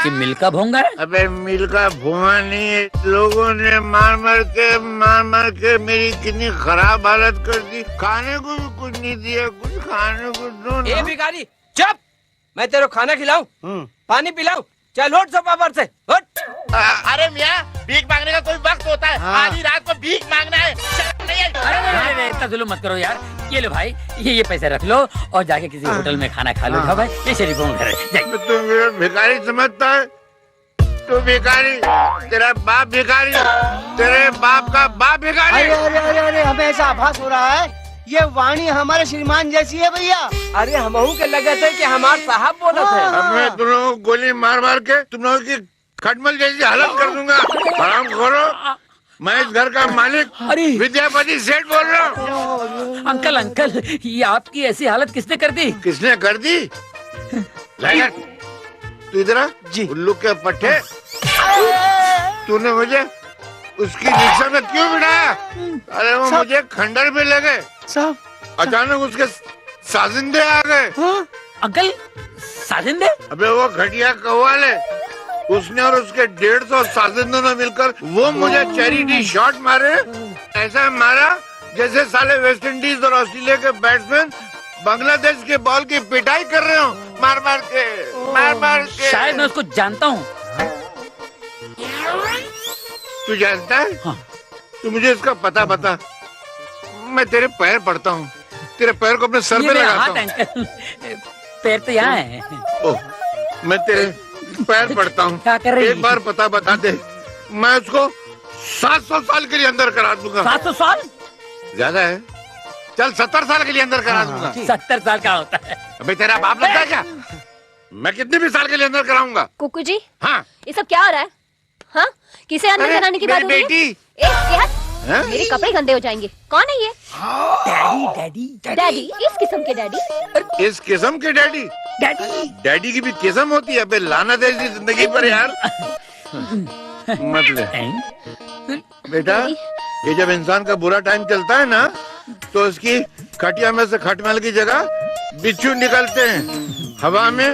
कि मिल का भोंगा है? अबे मिल का भुआ नहीं है, लोगों ने मार मार के मेरी कितनी खराब हालत कर दी। खाने को भी कुछ नहीं दिया, कुछ खाने को दो ना। ए भिखारी चुप, मैं तेरे खाना खिलाऊं, पानी पिलाऊं, चल उठ सोफा पर से उठ। अरे मियाँ, भीख मांगने का कोई वक्त होता है। आधी रात को भीख मांगना है, शर्म नहीं है? अरे इतना जुल्म मत करो यार। ये लो भाई, ये पैसे रख लो और जाके किसी होटल में खाना खा लो। जाओ भाई, ये शरीफों का घर है। तू मेरा भिखारी समझता है? तू भिखारी, तेरा बाप भिखारी, तेरे बाप का बाप भिखारी। अरे अरे अरे अरे हमें ऐसा आभास हो रहा है ये वाणी हमारे श्रीमान जैसी है भैया। अरे हमहू के लगे थे कि हमारे साहब बोला थे। अब मैं तुम लोगों को गोली मार मार के तुम लोगों की खटमल जैसी हालत कर दूंगा। आराम करो, मैं इस घर का मालिक विद्यापति सेठ बोल रहा हूँ। अंकल ये आपकी ऐसी हालत किसने कर दी? किसने कर दी? तू इधर आ जी। उल्लू के पट्टे, तूने मुझे उसकी रिक्शा में क्यों बिठाया? अरे वो मुझे खंडर में लगे साहब। अचानक उसके साजिंदे आ गए। अंकल साजिंदे? अबे वो घटिया कव्वाल है, उसने और उसके 150 साजिंदों ने मिलकर वो मुझे चैरिटी शॉट मारे। ऐसा मारा जैसे साले वेस्ट इंडीज और ऑस्ट्रेलिया के बैट्समैन बांग्लादेश के बॉल की पिटाई कर रहे हो, मार मार के। शायद मैं उसको जानता हूँ। तू जानता है? हाँ। तू मुझे इसका पता बता, मैं तेरे पैर पड़ता हूँ, तेरे पैर को अपने सर पे लगाता हूँ। अंकल पैर तो यहाँ है। ओह, मैं तेरे पैर पड़ता हूँ। क्या कर रही? एक बार पता बता दे, मैं उसको 700 साल के लिए अंदर करा दूंगा। 700 साल ज्यादा है, चल 70 साल के लिए अंदर करा दूंगा। 70 साल का होता है। अबे तेरा बाप लगता है क्या? मैं कितने भी साल के लिए अंदर कराऊंगा। कुकू जी, हाँ ये सब क्या हो रहा है? हाँ, किसे अंदर कराने की बात हो रही है? बेटी, मेरे कपड़े गंदे हो जाएंगे। कौन है ये? डैडी? इस किस्म के डैडी? इस किस्म के डैडी? डैडी की भी किस्म होती है? अबे लानत है इसी जिंदगी पर यार। मत ले बेटा, ये जब इंसान का बुरा टाइम चलता है ना, तो उसकी खटिया में से खटमल की जगह बिच्छू निकलते हैं, हवा में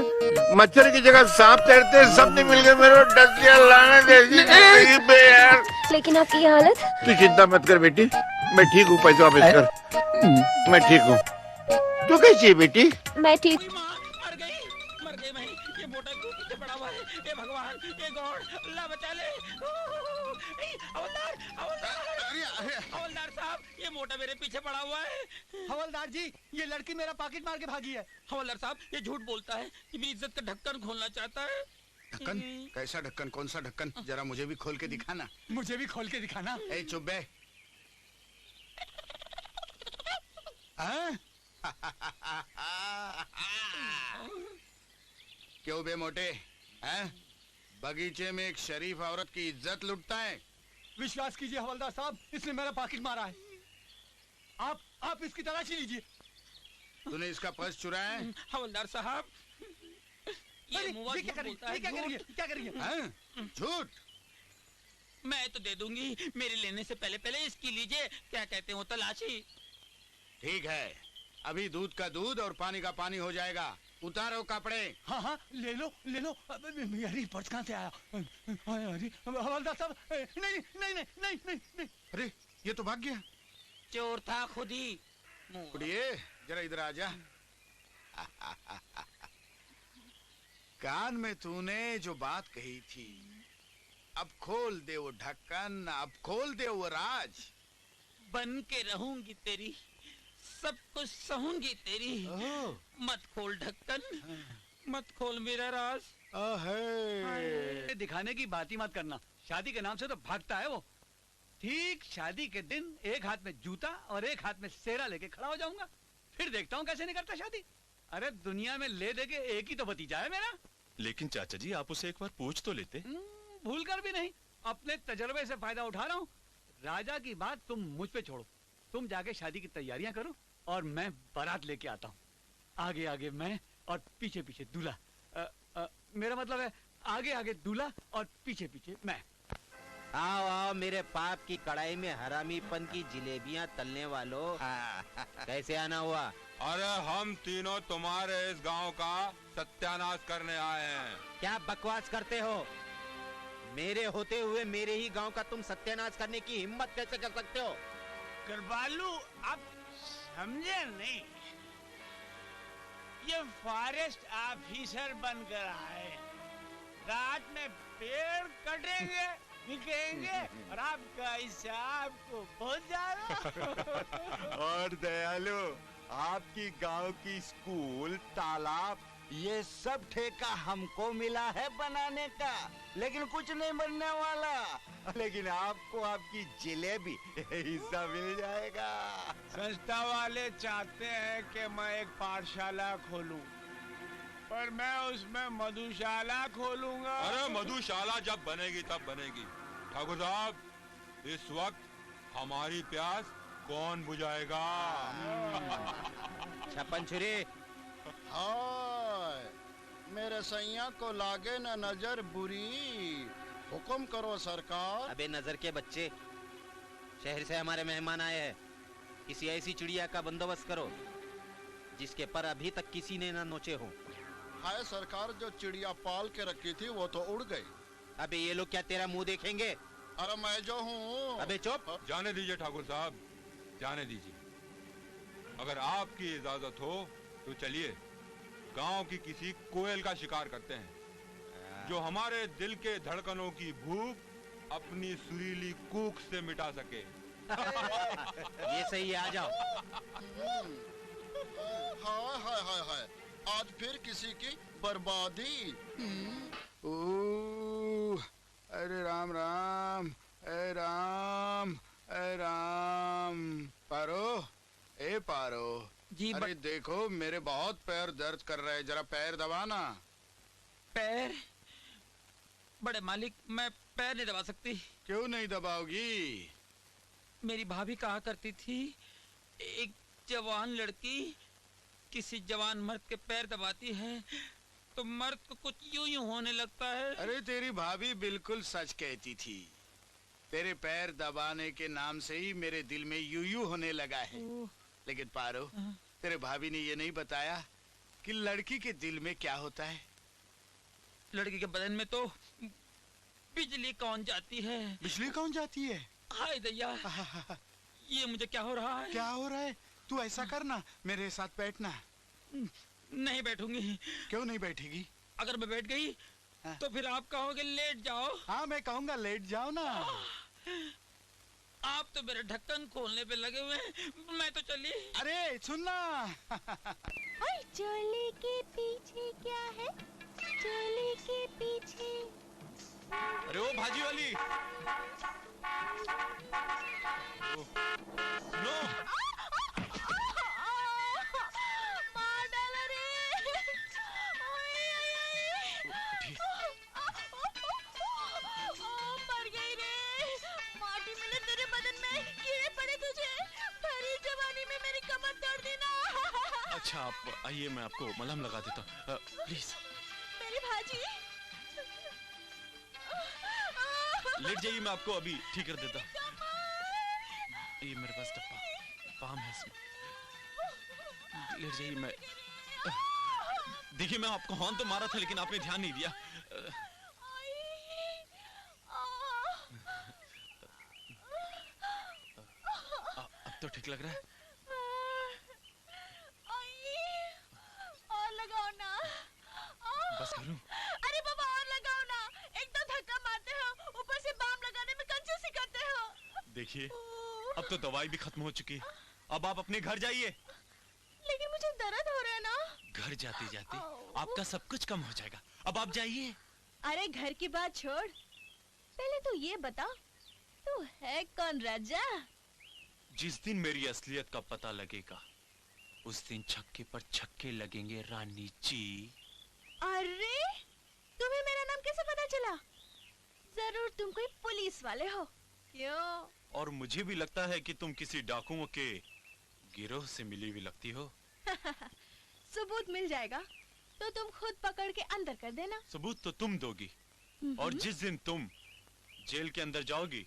मच्छर की जगह सांप तैरते हैं। सब ने मिलकर मेरे को डस लिया, लानत है इसी जिंदगी पे यार। लेकिन आपकी ये हालत? तू चिंता मत कर बेटी, मैं ठीक हूँ। पैसे वापस कर, मैं ठीक हूँ। तू कैसी है बेटी? मैं ठीक। मर गई भाई, ये मोटा क्यों पीछे पड़ा हुआ है? ये भगवान, ये गॉड, अल्लाह बचा ले। हवलदार साहब, ये मोटा मेरे पीछे पड़ा हुआ है। हवलदार जी, ये लड़की मेरा पॉकेट मार के भागी है। हवलदार साहब, ये झूठ बोलता है कि मेरी इज्जत का ढक्कन खोलना चाहता है। ढक्कन? कैसा ढक्कन? कौन सा ढक्कन? जरा मुझे भी खोल के दिखाना। मुझे भी खोल के दिखाना। ए चुप बे। क्यों बे मोटे, हैं? बगीचे में एक शरीफ औरत की इज्जत लुटता है? विश्वास कीजिए हवलदार साहब, इसने मेरा पॉकेट मारा है। आप इसकी तलाशी लीजिए। तूने इसका पर्स चुराया है? हवलदार साहब, ये मुआ क्या कर रही है? झूठ। मैं तो दे दूंगी, मेरे लेने से पहले इसकी लीजिए। क्या कहते हो, तलाशी? ठीक है, अभी दूध का दूध और पानी का पानी हो जाएगा। उतारो कपड़े। हाँ, ले लो। अरे पर्स कहाँ से आया? अरे हवलदार साहब, नहीं। अरे ये तो भाग गया। चोर था खुद ही। उड़िए, जरा इधर आ जा। कान में तूने जो बात कही थी, अब खोल दे वो ढक्कन, अब खोल दे वो राज। बन के रहूंगी तेरी, सब कुछ सहूंगी तेरी। मत खोल ढक्कन, मत खोल मेरा राज। दिखाने की बात ही मत करना, शादी के नाम से तो भागता है वो। ठीक शादी के दिन एक हाथ में जूता और एक हाथ में सेरा लेके खड़ा हो जाऊंगा, फिर देखता हूँ कैसे नहीं करता शादी। अरे दुनिया में ले दे के एक ही तो भतीजा है मेरा। लेकिन चाचा जी, आप उसे एक बार पूछ तो लेते। भूल कर भी नहीं, अपने तजर्बे से फायदा उठा रहा हूँ। राजा की बात तुम मुझ पे छोड़ो, तुम जाके शादी की तैयारियां करो और मैं बारात लेके आता हूँ। आगे आगे मैं और पीछे पीछे दूल्हा। मेरा मतलब है आगे आगे दूल्हा और पीछे पीछे मैं। आओ आओ मेरे पाप की कढ़ाई में हरामीपन की जिलेबियां तलने वालों। कैसे आना हुआ? अरे हम तीनों तुम्हारे इस गांव का सत्यानाश करने आए हैं। क्या बकवास करते हो? मेरे होते हुए मेरे ही गांव का तुम सत्यानाश करने की हिम्मत कैसे कर सकते हो? कृपालू, आप समझे नहीं, ये फॉरेस्ट ऑफिसर बनकर आए, रात में पेड़ कटेंगे, बिकेंगे और आपका हिसाब को बहुत ज्यादा। और दयालु, आपकी गांव की स्कूल, तालाब, ये सब ठेका हमको मिला है बनाने का, लेकिन कुछ नहीं बनने वाला। लेकिन आपको आपकी जिलेबी हिस्सा मिल जाएगा। संस्था वाले चाहते हैं कि मैं एक पाठशाला खोलूं, पर मैं उसमें मधुशाला खोलूंगा। अरे मधुशाला जब बनेगी तब बनेगी। ठाकुर साहब, इस वक्त हमारी प्यास कौन बुझाएगा? छप्पन छुरी। हाय, मेरे सैया को लागे न नजर बुरी, हुक्म करो सरकार। अबे नजर के बच्चे, शहर से हमारे मेहमान आए हैं, किसी ऐसी चिड़िया का बंदोबस्त करो जिसके पर अभी तक किसी ने ना नोचे हो। हाय सरकार, जो चिड़िया पाल के रखी थी वो तो उड़ गई। अबे ये लोग क्या तेरा मुंह देखेंगे? अरे मैं जो हूँ। अबे चुप। जाने दीजिए ठाकुर साहब, जाने दीजिए। अगर आपकी इजाजत हो तो चलिए गांव की किसी कोयल का शिकार करते हैं, जो हमारे दिल के धड़कनों की भूख अपनी सुरीली कूक से मिटा सके। ये सही है, आ जाओ। हाय हाय हाय हाय, आज फिर किसी की बर्बादी। अरे राम राम, ए राम, ए राम। पारो, ए पारो जी। अरे देखो, मेरे बहुत पैर दर्द कर रहे हैं, जरा पैर दबाना। पैर? बड़े मालिक, मैं पैर नहीं दबा सकती। क्यों नहीं दबाओगी? मेरी भाभी कहा करती थी, एक जवान लड़की किसी जवान मर्द के पैर दबाती है तो मर्द को कुछ यूं यूं होने लगता है। अरे तेरी भाभी बिल्कुल सच कहती थी, तेरे पैर दबाने के नाम से ही मेरे दिल में यूं यूं होने लगा है। लेकिन पारो, तेरे भाभी ने ये नहीं बताया कि लड़की के दिल में क्या होता है। लड़की के बदन में तो बिजली कौन जाती है। बिजली कौन जाती है? हाय दैया, ये मुझे क्या हो रहा है? क्या हो रहा है? तू ऐसा करना, मेरे साथ बैठना। नहीं बैठूंगी। क्यों नहीं बैठेगी? अगर मैं बैठ गई तो फिर आप कहोगे लेट जाओ। हाँ, मैं कहूँगा लेट जाओ ना। आप तो मेरे ढक्कन खोलने पे लगे हुए हैं, मैं तो चली। अरे सुनना। चोली के पीछे क्या है? चोली के पीछे। अरे ओ भाजी वाली, नो। मार डाला रे। मर गई रे। माटी मिले तेरे बदन में, कीड़े पड़े तुझे। भरी जवानी में मेरी कमर तोड़ देना। अच्छा आप आइए, मैं आपको मलहम लगा देता हूँ, प्लीज। मेरी भाजी। लेट जाइए, मैं आपको अभी ठीक कर देता हूँ। ये मेरे पास डब्बा पाम है इसमें, लेट जाइए। मैं देखिए, मैं आपको हॉर्न तो मारा था लेकिन आपने ध्यान नहीं दिया। अब तो ठीक लग रहा है। और लगाओ ना। बस करूं? अरे बाबा, और लगाओ ना। एक तो धक्का मारते हो, ऊपर से बाम लगाने में कंजूसी करते हो। देखिए, अब तो दवाई भी खत्म हो चुकी है, अब आप अपने घर जाइए। लेकिन मुझे दर्द हो रहा है ना। घर जाते जाते आपका सब कुछ कम हो जाएगा, अब आप जाइए। अरे घर की बात छोड़, पहले तो ये बता, तू है कौन राजा? जिस दिन मेरी असलियत का पता लगेगा उस दिन छक्के पर छक्के लगेंगे रानी जी। अरे तुम्हें मेरा नाम कैसे पता चला? जरूर तुम कोई पुलिस वाले हो। क्यों? और मुझे भी लगता है कि तुम किसी डाकुओं के गिरोह से मिली हुई लगती हो। सबूत मिल जाएगा तो तुम खुद पकड़ के अंदर कर देना। सबूत तो तुम दोगी, और जिस दिन तुम जेल के अंदर जाओगी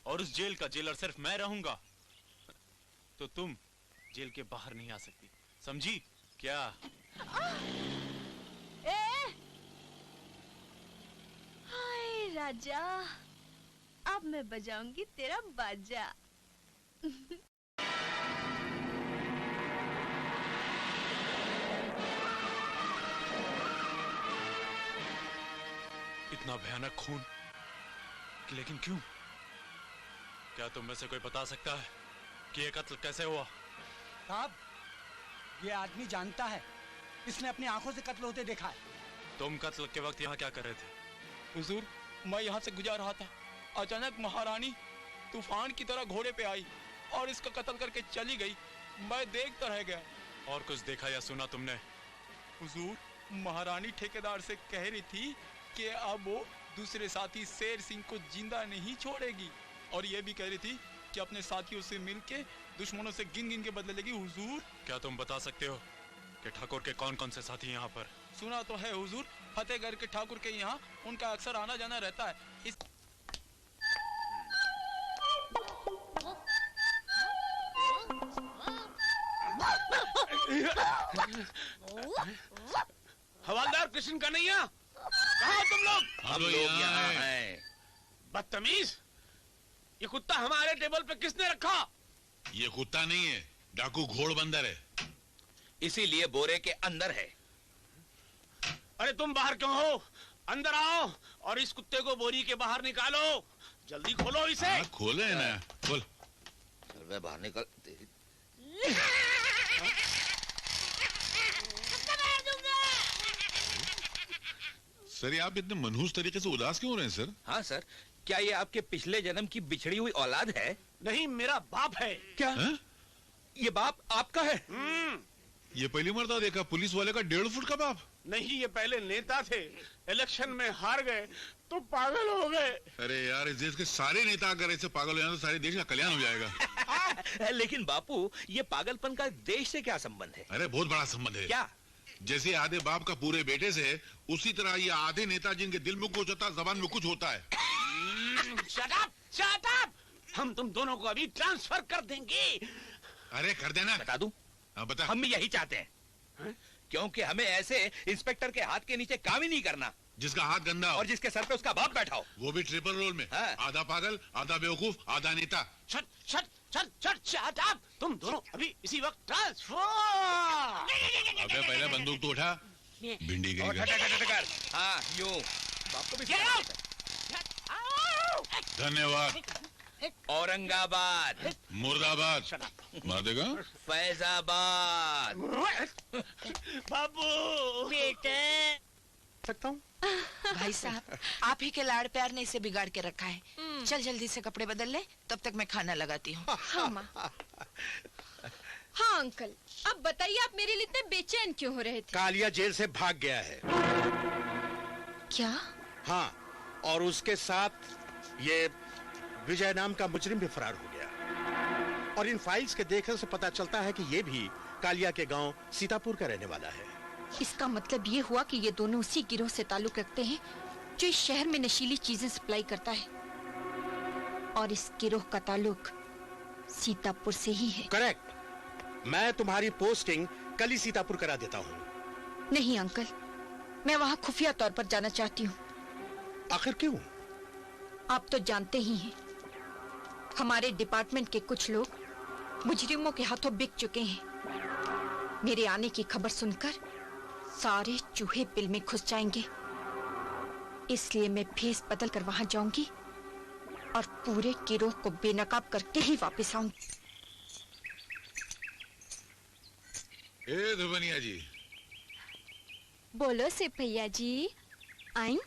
और उस जेल का जेलर सिर्फ मैं रहूंगा, तो तुम जेल के बाहर नहीं आ सकती, समझी क्या? राजा, अब मैं बजाऊंगी तेरा बाजा। इतना भयानक खून, लेकिन क्यों? क्या तुम में से कोई बता सकता है कि ये कत्ल कैसे हुआ? साहब, ये आदमी जानता है, इसने अपनी आंखों से कत्ल होते देखा है। तुम कत्ल के वक्त यहाँ क्या कर रहे थे? हुजूर, मैं यहाँ से गुजर रहा था, अचानक महारानी तूफान की तरह घोड़े पे आई और इसका कत्ल करके चली गई। मैं देखता रह गया। और कुछ देखा या सुना तुमने? हुजूर, महारानी ठेकेदार से कह रही थी कि अब वो दूसरे साथी शेर सिंह को जिंदा नहीं छोड़ेगी, और ये भी कह रही थी कि अपने साथियों से मिलके दुश्मनों से गिन गिन के बदले लेगी। हुजूर, क्या तुम बता सकते हो कि ठाकुर के कौन कौन से साथी यहाँ पर? सुना तो है हुजूर, फतेहगढ़ के ठाकुर के यहाँ उनका अक्सर आना जाना रहता है। इस हवालदार कृष्ण कन्हैया, कहाँ तुम लोग? हम लोग यहाँ हैं। बदतमीज, ये कुत्ता हमारे टेबल पे किसने रखा? ये कुत्ता नहीं है, डाकू घोड़बंदर है। इसीलिए बोरे के अंदर है। अरे तुम बाहर क्यों हो? अंदर आओ और इस कुत्ते को बोरी के बाहर निकालो। जल्दी खोलो इसे। खोले ना, खोल। मैं बाहर निकल। सर, आप इतने मनहूस तरीके से उदास क्यों हो रहे हैं सर? हाँ सर, क्या ये आपके पिछले जन्म की बिछड़ी हुई औलाद है? नहीं, मेरा बाप है। क्या? ये बाप आपका है? ये पहली मर्तबा देखा, पुलिस वाले का 1.5 फुट का बाप। नहीं, ये पहले नेता थे, इलेक्शन में हार गए तो पागल हो गए। अरे यार, इस देश के सारे नेता अगर ऐसे पागल हो जाए तो सारे देश का कल्याण हो जाएगा। लेकिन बापू, ये पागलपन का देश से क्या संबंध है? अरे बहुत बड़ा संबंध है। क्या? जैसे आधे बाप का पूरे बेटे से, उसी तरह ये आधे नेता जिनके दिल में कुछ होता है, जबान में कुछ होता है। Shut up, shut up! हम तुम दोनों को अभी ट्रांसफर कर देंगे। अरे कर देना। बता दूं? हाँ बता। हम भी यही चाहते हैं, क्योंकि हमें ऐसे इंस्पेक्टर के हाथ के नीचे काम ही नहीं करना। जिसका हाथ गंदा हो और जिसके सर पे उसका बाप बैठा हो। वो भी ट्रिपल रोल में। आधा पागल, आधा बेवकूफ, आधा नेता। Shut shut shut shut shut up! तुम दोनों अभी इसी वक्त ट्रांसफर। अबे पहले बंदूक तो उठा, भिंडी गई। हाँ, यूं। बाप को भी धन्यवाद। औरंगाबाद, मुर्दाबाद, मार देगा। फैजाबाद। बाबू बेटे, सकता हूँ? भाई साहब, आप ही के लाड़ प्यार ने इसे बिगाड़ के रखा है। चल जल्दी से कपड़े बदल ले, तब तक मैं खाना लगाती हूँ। हाँ माँ। हाँ अंकल, अब बताइए आप मेरे लिए इतने बेचैन क्यों हो रहे थे? कालिया जेल से भाग गया है। क्या? हाँ, और उसके साथ ये विजय नाम का मुजरिम भी फरार हो गया। और इन फाइल्स के देखने से पता चलता है कि ये भी कालिया के गांव सीतापुर का रहने वाला है। इसका मतलब ये हुआ कि ये दोनों उसी गिरोह से ताल्लुक रखते हैं जो इस शहर में नशीली चीजें सप्लाई करता है, और इस गिरोह का ताल्लुक सीतापुर से ही है। करेक्ट। मैं तुम्हारी पोस्टिंग कल ही सीतापुर करा देता हूँ। नहीं अंकल, मैं वहाँ खुफिया तौर पर जाना चाहती हूँ। आखिर क्यों? आप तो जानते ही हैं, हमारे डिपार्टमेंट के कुछ लोग मुजरिमों के हाथों बिक चुके हैं। मेरे आने की खबर सुनकर सारे चूहे बिल में घुस जाएंगे, इसलिए मैं भेस बदल कर वहां जाऊंगी और पूरे गिरोह को बेनकाब करके ही वापस आऊंगी। ए धुबनिया जी। बोलो सिपैया जी। आई?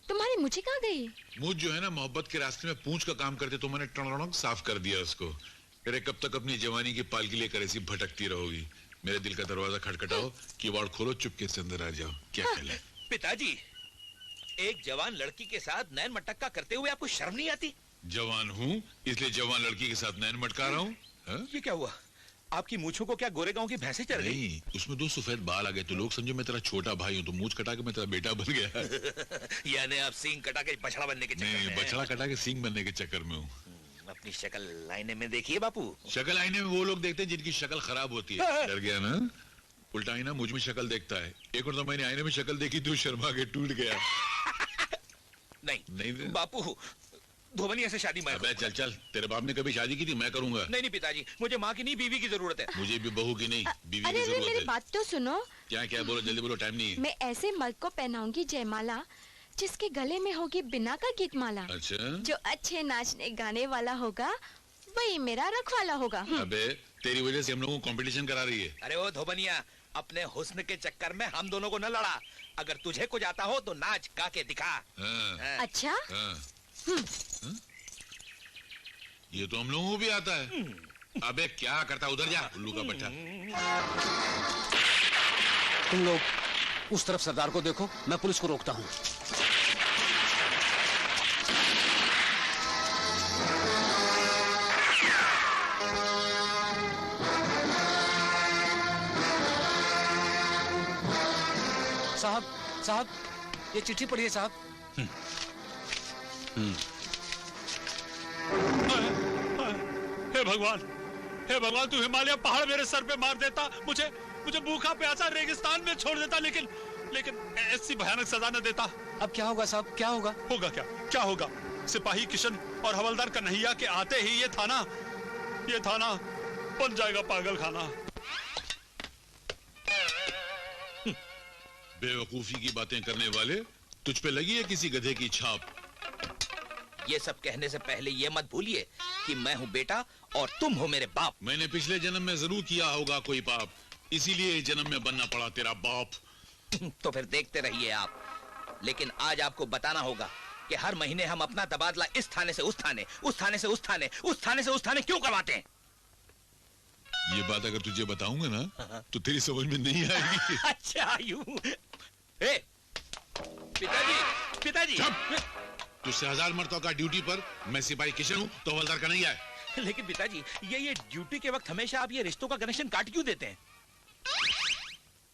तुम्हारी मुझे कहाँ गई? मुझ जो है ना, मोहब्बत के रास्ते में पूंछ का काम करते तो मैंने टणक साफ कर दिया उसको। अरे कब तक अपनी जवानी की पालकी लेकर ऐसी भटकती रहोगी? मेरे दिल का दरवाजा खटखटाओ, कीवाड़ खोलो, चुपके से अंदर आ जाओ। क्या ख्याल है? पिताजी, एक जवान लड़की के साथ नैन मटक्का करते हुए आपको शर्म नहीं आती? जवान हूँ इसलिए जवान लड़की के साथ नैन मटका रहा हूँ। ये क्या हुआ? आपकी मूंछों को क्या गोरेगांव की भैंसें चढ़ गई? नहीं, उसमें 2 सफेद बाल आ गए तो लोग समझो मैं तेरा छोटा भाई हूँ, तो मूंछ कटा के मैं तेरा बेटा बन गया। यानी आप सींग कटा के बछड़ा बनने के चक्कर में? नहीं, बछड़ा कटा के सींग बनने के चक्कर में हूँ। अपनी शक्ल आईने में देखिए बापू। शक्ल आईने में वो लोग देखते हैं जिनकी शक्ल खराब होती है। डर गया ना? उल्टा आईना मुझ में शक्ल देखता है। एक और तो मैंने आईने में शक्ल देखी तो शर्मा के टूट गया। नहीं बापू, धोबनिया से शादी मैं अबे चल चल, तेरे बाप ने कभी शादी की थी? मैं करूंगा। नहीं पिताजी, मुझे माँ की नहीं बीवी की जरूरत है। मुझे भी बहू की नहीं, बीवी अरे की अरे जरूरत मेरी है। बात तो सुनो। क्या क्या बोलो, जल्दी बोलो, टाइम नहीं है। मैं ऐसे मर्द को पहनाऊंगी जयमाला जिसके गले में होगी बिना का गीत माला। अच्छा, जो अच्छे नाचने गाने वाला होगा वही मेरा रखवाला होगा। अबे तेरी वजह से हम लोगों को कंपटीशन करा रही है। अरे वो धोबनिया, अपने हुस्न के चक्कर में हम दोनों को न लड़ा। अगर तुझे कुछ आता हो तो नाच गा के दिखा। हाँ। अच्छा? हाँ। ये तो हम लोगों को भी आता है। अबे क्या करता, उधर जा उल्लू का पट्टा। तुम लोग उस तरफ सरदार को देखो, मैं पुलिस को रोकता हूँ। साहब साहब, ये चिट्ठी पढ़िए साहब। हे भगवान, हे भगवान, तू हिमालय पहाड़ मेरे सर पे मार देता, मुझे भूखा प्यासा रेगिस्तान में छोड़ देता, लेकिन ऐसी भयानक सजा न देता। अब क्या होगा साहब, क्या होगा? होगा क्या होगा? सिपाही किशन और हवलदार कन्हैया के आते ही ये थाना बन जाएगा पागल खाना। बेवकूफी की बातें करने वाले, तुझ पे लगी है किसी गधे की छाप? ये सब कहने से पहले ये मत भूलिए कि मैं हूँ बेटा और तुम हो मेरे बाप। मैंने पिछले जन्म में जरूर किया होगा कोई पाप, इसीलिए इस जन्म में बनना पड़ा तेरा बाप। तो फिर देखते रहिए आप। लेकिन आज आपको बताना होगा कि हर महीने हम अपना तबादला इस थाने से उस थाने, उस थाने से उस थाने, उस थाने से उस थाने क्यों करवाते हैं? ये बात अगर तुझे बताऊंगा ना तो तेरी समझ में नहीं आएगी। अच्छा यूं। पिताजी। तुझसे 1000 मर्तों का ड्यूटी पर मैं सिपाही किशन हूँ तो हवलदार का नहीं है। लेकिन पिताजी, ये ड्यूटी के वक्त हमेशा आप ये रिश्तों का कनेक्शन काट क्यों देते हैं?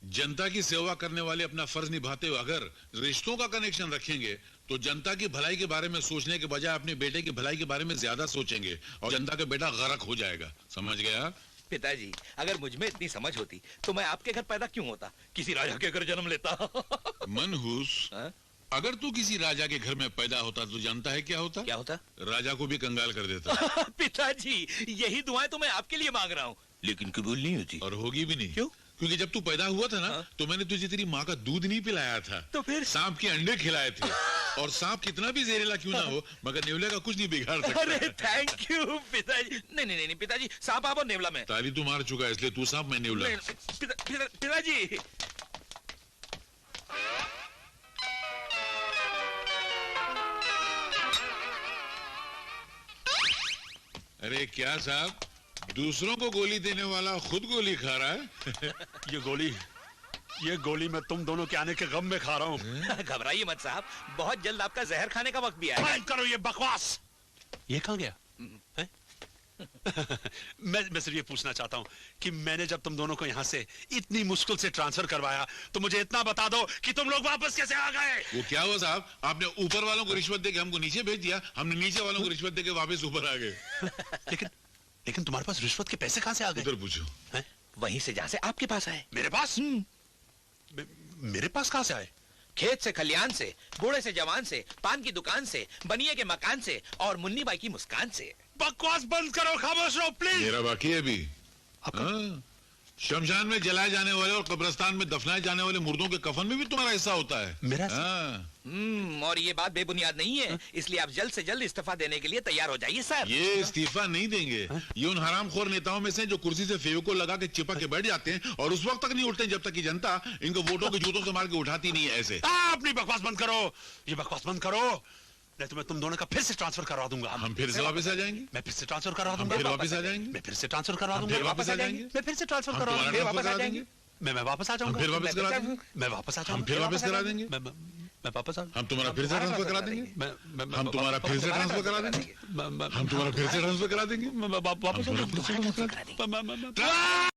जनता की सेवा करने वाले अपना फर्ज निभाते हुए अगर रिश्तों का कनेक्शन रखेंगे तो जनता की भलाई के बारे में सोचने के बजाय अपने बेटे की भलाई के बारे में ज्यादा सोचेंगे और जनता का बेटा गर्क हो जाएगा। समझ गया? पिताजी, अगर मुझ में इतनी समझ होती तो मैं आपके घर पैदा क्यों होता, किसी राजा के घर जन्म लेता। मनहूस, अगर तू किसी राजा के घर में पैदा होता तो जानता है क्या होता? क्या होता? राजा को भी कंगाल कर देता। पिताजी, यही दुआएं तो मैं आपके लिए मांग रहा हूँ, लेकिन कबूल नहीं होती। और होगी भी नहीं। क्यों? क्योंकि जब तू पैदा हुआ था ना तो मैंने तुझे तेरी माँ का दूध नहीं पिलाया था, तो फिर सांप के अंडे खिलाए थे। और सांप कितना भी जहरीला क्यों ना हो मगर नेवले का कुछ नहीं बिगाड़ सकता। अरे थैंक यू पिताजी। नहीं पिताजी, सांप आप और नेवला में। ताली तू मार चुका है इसलिए तू सांप मैं नेवला। पिताजी। अरे क्या साहब, दूसरों को गोली देने वाला खुद गोली खा रहा है। ये गोली मैं तुम दोनों के आने के गम में खा रहा हूँ। घबराइए मत साहब, बहुत जल्द आपका जहर खाने का वक्त भी आएगा। बंद करो ये बकवास। ये कहाँ गया? मैं सिर्फ ये पूछना चाहता हूँ कि मैंने जब तुम दोनों को यहाँ से इतनी मुश्किल से ट्रांसफर करवाया तो मुझे इतना बता दो कि तुम लोग वापस कैसे आ गए? वो क्या हुआ साहब, आपने ऊपर वालों को रिश्वत देके हमको नीचे भेज दिया, हमने नीचे वालों को रिश्वत देके वापस ऊपर आ गए। लेकिन तुम्हारे पास रिश्वत के पैसे कहाँ से आ गए? उधर पूछो। वहीं से जहाँ से आपके पास आए। मेरे पास? मेरे पास कहाँ से आए? खेत से, खलियान से, बूढ़े से, जवान से, पान की दुकान से, बनिए के मकान से और मुन्नी बाई की मुस्कान से। बकवास बंद करो, खामोश रहो प्लीज। मेरा बाकी है अभी। शमशान में जलाए जाने वाले और कब्रिस्तान में दफनाए जाने वाले मुर्दों के कफन में भी तुम्हारा हिस्सा होता है। मेरा? और ये बात बेबुनियाद नहीं है, इसलिए आप जल्द से जल्द इस्तीफा देने के लिए तैयार हो जाइए सर। ये इस्तीफा नहीं देंगे। ये उन हरामखोर नेताओं में से जो कुर्सी से फेविकोल लगा के चिपक के बैठ जाते हैं और उस वक्त तक नहीं उठते जब तक कि जनता इनको वोटों के जूतों से मार के उठाती नहीं है। ऐसे अपनी बकवास बंद करो, ये बकवास बंद करो, नहीं तो मैं तुम दोनों का फिर से ट्रांसफर करवा दूंगा। हम फिर से वापस आ जाएंगे। मैं फिर से ट्रांसफर करवा दूंगा। फिर वापस आ जाएंगे। मैं फिर से ट्रांसफर करवा दूंगा। फिर वापस आ जाएंगे। मैं फिर से ट्रांसफर करवा दूंगा। फिर वापस आ जाएंगे। मैं वापस आ जाऊंगा। फिर वापस करा देंगे। मैं वापस आ जाऊंगा। हम फिर वापस करा देंगे। मैं वापस आ, हम तुम्हारा फिर से ट्रांसफर करा देंगे। हम तुम्हारा फिर से ट्रांसफर करा देंगे। हम तुम्हारा फिर से ट्रांसफर करा देंगे। वापस